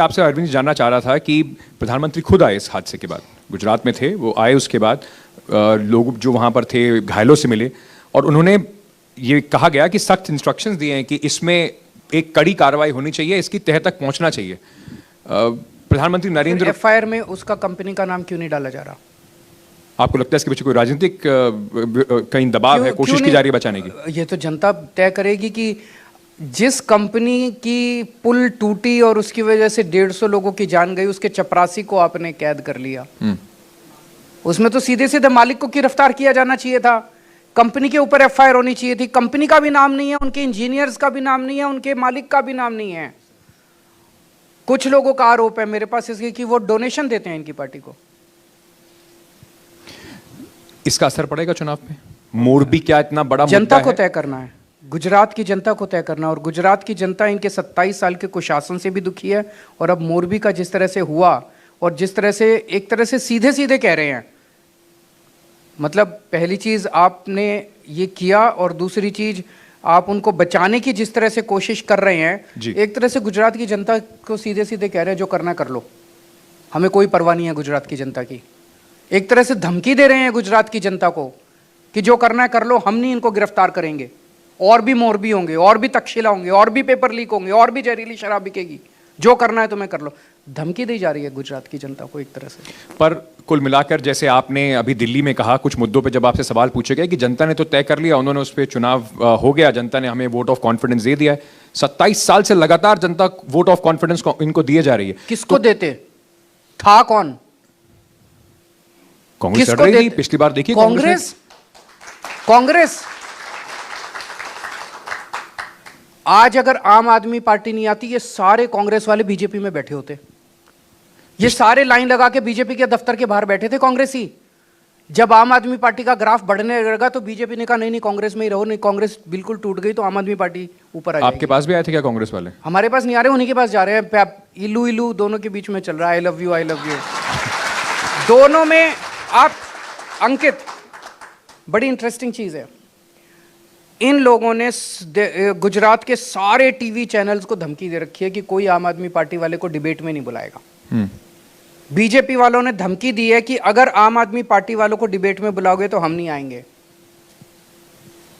आपसे अरविंद जी जानना चाह रहा था कि प्रधानमंत्री खुद आए इस हादसे के बाद, गुजरात में थे वो, आए उसके बाद लोग जो वहां पर थे घायलों से मिले और उन्होंने ये कहा गया कि सख्त इंस्ट्रक्शंस दिए हैं कि इसमें एक कड़ी कार्रवाई होनी चाहिए, इसकी तह तक पहुंचना चाहिए। प्रधानमंत्री नरेंद्र एफआईआर में उसका कंपनी का नाम क्यों नहीं डाला जा रहा? आपको लगता है इसके पीछे कोई राजनीतिक कहीं दबाव है, कोशिश की जा रही है बचाने की? ये तो जनता तय करेगी कि जिस कंपनी की पुल टूटी और उसकी वजह से 150 लोगों की जान गई, उसके चपरासी को आपने कैद कर लिया। उसमें तो सीधे सीधे मालिक को गिरफ्तार किया जाना चाहिए था, कंपनी के ऊपर एफआईआर होनी चाहिए थी। कंपनी का भी नाम नहीं है, उनके इंजीनियर्स का भी नाम नहीं है, उनके मालिक का भी नाम नहीं है। कुछ लोगों का आरोप है मेरे पास इसके कि वो डोनेशन देते हैं इनकी पार्टी को। इसका असर पड़ेगा चुनाव पे? मोरबी क्या इतना बड़ा जनता मुद्दा को है? तय करना है, गुजरात की जनता को तय करना। और गुजरात की जनता इनके 27 साल के कुशासन से भी दुखी है, और अब मोरबी का जिस तरह से हुआ और जिस तरह से एक तरह से सीधे सीधे कह रहे हैं, मतलब पहली चीज आपने ये किया और दूसरी चीज आप उनको बचाने की जिस तरह से कोशिश कर रहे हैं, एक तरह से गुजरात की जनता को सीधे सीधे कह रहे हैं जो करना कर लो, हमें कोई परवाह नहीं है गुजरात की जनता की। एक तरह से धमकी दे रहे हैं गुजरात की जनता को कि जो करना है कर लो, हम नहीं इनको गिरफ्तार करेंगे। और भी मोरबी होंगे, और भी तक्षशिला होंगे, और भी पेपर लीक होंगे, और भी जहरीली शराब बिकेगी, जो करना है तुम्हें कर लो। धमकी दी जा रही है गुजरात की जनता को एक तरह से। पर कुल मिलाकर जैसे आपने अभी दिल्ली में कहा, कुछ मुद्दों पे जब आपसे सवाल पूछे गए कि जनता ने तो तय कर लिया, उन्होंने उस पर चुनाव हो गया, जनता ने हमें वोट ऑफ कॉन्फिडेंस दे दिया है। 27 साल से लगातार जनता वोट ऑफ कॉन्फिडेंस इनको दिए जा रही है। किसको देते था? कौन? कांग्रेस लड़ रही थी पिछली बार, देखिए कांग्रेस। आज अगर आम आदमी पार्टी नहीं आती, ये सारे कांग्रेस वाले बीजेपी में बैठे होते। ये सारे लाइन लगा के बीजेपी के दफ्तर के बाहर बैठे थे कांग्रेसी। जब आम आदमी पार्टी का ग्राफ बढ़ने लगा तो बीजेपी ने कहा नहीं नहीं कांग्रेस में ही रहो, नहीं कांग्रेस बिल्कुल टूट गई तो आम आदमी पार्टी ऊपर आ जाएगी। आपके पास भी आए थे क्या कांग्रेस वाले? हमारे पास नहीं आ रहे, उन्हीं के पास जा रहे हैं। इलू इलू दोनों के बीच में चल रहा है, आई लव यू दोनों में। आप अंकित, बड़ी इंटरेस्टिंग चीज है, इन लोगों ने गुजरात के सारे टीवी चैनल्स को धमकी दे रखी है कि कोई आम आदमी पार्टी वाले को डिबेट में नहीं बुलाएगा। बीजेपी वालों ने धमकी दी है कि अगर आम आदमी पार्टी वालों को डिबेट में बुलाओगे तो हम नहीं आएंगे।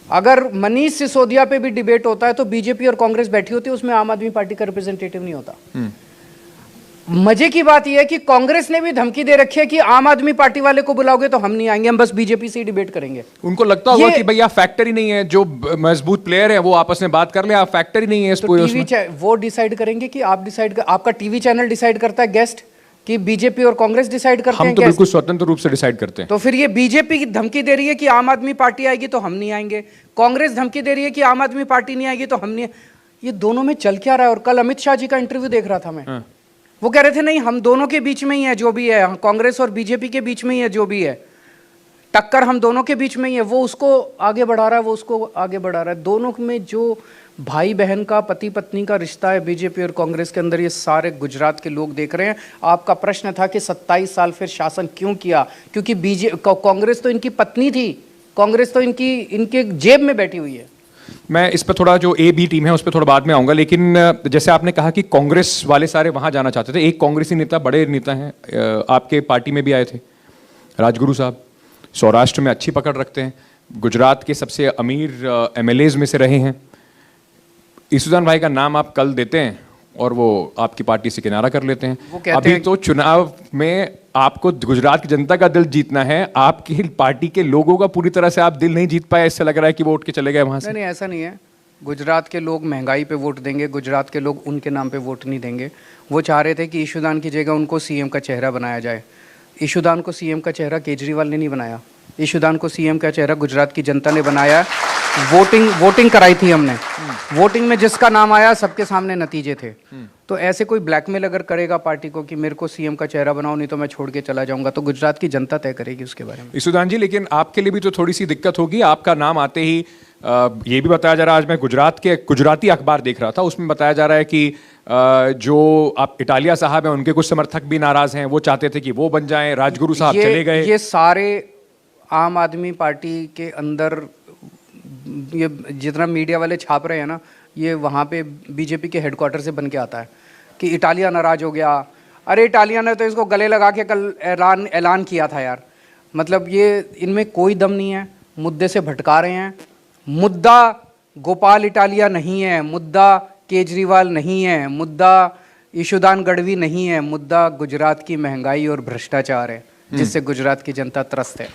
अगर मनीष सिसोदिया पे भी डिबेट होता है तो बीजेपी और कांग्रेस बैठी होती है, उसमें आम आदमी पार्टी का रिप्रेजेंटेटिव नहीं होता। मजे की बात यह है कि कांग्रेस ने भी धमकी दे रखी है कि आम आदमी पार्टी वाले को बुलाओगे तो हम नहीं आएंगे, हम बस बीजेपी से ही डिबेट करेंगे। उनको लगता होगा कि भैया फैक्टर ही नहीं है, जो मजबूत प्लेयर है वो आपस में बात कर ले, आप फैक्टर ही नहीं है इस पूरे उसमें। वो डिसाइड करेंगे कि आप डिसाइड, आपका टीवी चैनल डिसाइड करता है गेस्ट कि बीजेपी और कांग्रेस डिसाइड करते हैं? हम तो बिल्कुल स्वतंत्र रूप से डिसाइड करते हैं। तो फिर ये बीजेपी की धमकी दे रही है कि आम आदमी पार्टी आएगी तो हम नहीं आएंगे, कांग्रेस धमकी दे रही है कि आम आदमी पार्टी नहीं आएगी तो हम नहीं। ये दोनों में चल क्या रहा है? और कल अमित शाह जी का इंटरव्यू देख रहा था मैं, वो कह रहे थे नहीं हम दोनों के बीच में ही है जो भी है, कांग्रेस और बीजेपी के बीच में ही है जो भी है, टक्कर हम दोनों के बीच में ही है। वो उसको आगे बढ़ा रहा है, वो उसको आगे बढ़ा रहा है। दोनों में जो भाई बहन का, पति पत्नी का रिश्ता है बीजेपी और कांग्रेस के अंदर, ये सारे गुजरात के लोग देख रहे हैं। आपका प्रश्न था कि 27 साल फिर शासन क्यों किया? क्योंकि कांग्रेस तो इनकी पत्नी थी, कांग्रेस तो इनके जेब में बैठी हुई है। मैं इस पर थोड़ा, जो ए बी टीम है उस पर थोड़ा बाद में आऊंगा, लेकिन जैसे आपने कहा कि कांग्रेस वाले सारे वहां जाना चाहते थे, एक कांग्रेसी नेता, बड़े नेता हैं आपके पार्टी में भी आए थे, राजगुरु साहब, सौराष्ट्र में अच्छी पकड़ रखते हैं, गुजरात के सबसे अमीर एमएलएज में से रहे हैं। ईसुदान भाई का नाम आप कल देते हैं और वो आपकी पार्टी से किनारा कर लेते हैं। अभी तो चुनाव में आपको गुजरात की जनता का दिल जीतना है, आपकी पार्टी के लोगों का पूरी तरह से आप दिल नहीं जीत पाए, इससे लग रहा है कि वोट के चले गए वहां से। नहीं, ऐसा नहीं है। गुजरात के लोग महंगाई पे वोट देंगे, गुजरात के लोग उनके नाम पे वोट नहीं देंगे। वो चाह रहे थे कि ईशुदान की जगह उनको सीएम का चेहरा बनाया जाए। ईशुदान को सीएम का चेहरा केजरीवाल ने नहीं बनाया, ईशुदान को सीएम का चेहरा गुजरात की जनता ने बनाया। वोटिंग कराई थी हमने, वोटिंग में जिसका नाम आया सबके सामने नतीजे थे। तो ऐसे कोई ब्लैकमेल अगर करेगा पार्टी को कि मेरे को सीएम का चेहरा बनाओ नहीं तो मैं छोड़ के चला जाऊंगा, तो गुजरात की जनता तय करेगी उसके बारे में। ईसुदान जी, लेकिन आपके लिए भी तो थोड़ी सी दिक्कत होगी। आपका नाम आते ही ये भी बताया जा रहा है, आज मैं गुजराती अखबार देख रहा था, उसमें बताया जा रहा है कि जो आप इटालिया साहब हैं उनके कुछ समर्थक भी नाराज हैं, वो चाहते थे कि वो बन जाएं, राजगुरु साहब चले गए। ये सारे आम आदमी पार्टी के अंदर ये जितना मीडिया वाले छाप रहे हैं ना, ये वहाँ पे बीजेपी के हेडक्वार्टर से बन के आता है। कि इटालिया नाराज हो गया। अरे इटालिया ने तो इसको गले लगा के कल ऐलान किया था यार। मतलब ये इनमें कोई दम नहीं है, मुद्दे से भटका रहे हैं। मुद्दा गोपाल इटालिया नहीं है, मुद्दा केजरीवाल नहीं है, मुद्दा ईशुदान गढ़वी नहीं है, मुद्दा गुजरात की महंगाई और भ्रष्टाचार है, जिससे गुजरात की जनता त्रस्त है।